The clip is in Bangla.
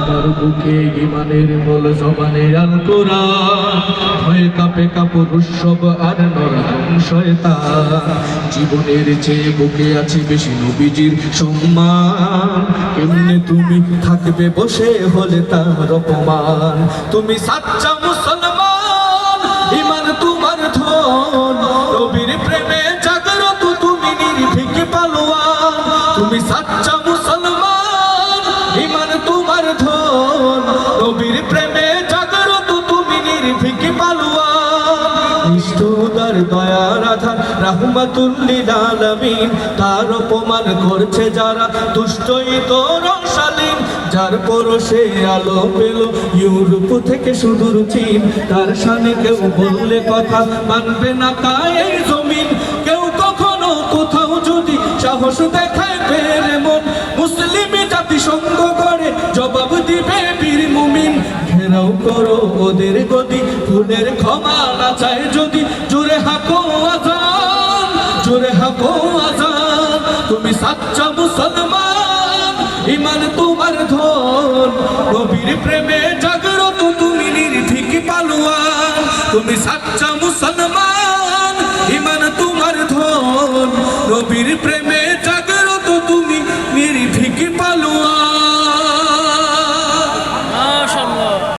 আমার বুকে ইমানের বল জবানে আল কোরআন ভয়ে কাঁপে কাপুরুষ সব আর নরম শয়তান জীবনের চেয়ে বুকে আছে বেশি নবীজির সম্মান কেমনে তুমি থাকবে বসে হলে তার অপমান তুমি সাচ্চা মুসলমান ইমান তোমার ধন নবীর প্রেমে জাগ্রত তুমি নির্ভীক পালোয়ান তুমি সাচ্চা মুসলমান ইমান তোমার ধন নবীর প্রেমে জাগ্রত তুমি নির্ভীক পালোয়ান নিষ্ঠুর দয়ার আধার রাহমাতুল লিল আলামিন তার অপমান করছে যারা দুষ্টই তোর শালীন যার পরশে আলো পেল ইউরোপ থেকে সুদূর চীন তার শানে কেউ বললে কথা মানবে না তাই এই জমিন কেউ কখনো কোথাও যদি সাহস দেখায় পেরে মন মুসলিম জাতিসংঘ করে জবাব দিবে বীর মুমিন ঘেরাও করো ওদের গদি ফুলের ক্ষমা না চায় যদি জোরে হাঁকো আজান জোরে হাঁকো আজান তুমি সাচ্চা মুসলমান ইমান তোমার ধন নবীর প্রেমে জাগ্রত তুমি নির্ভীক পালোয়ান তুমি সাচ্চা মুসলমান ইমান তোমার ধন নবীর প্রেমে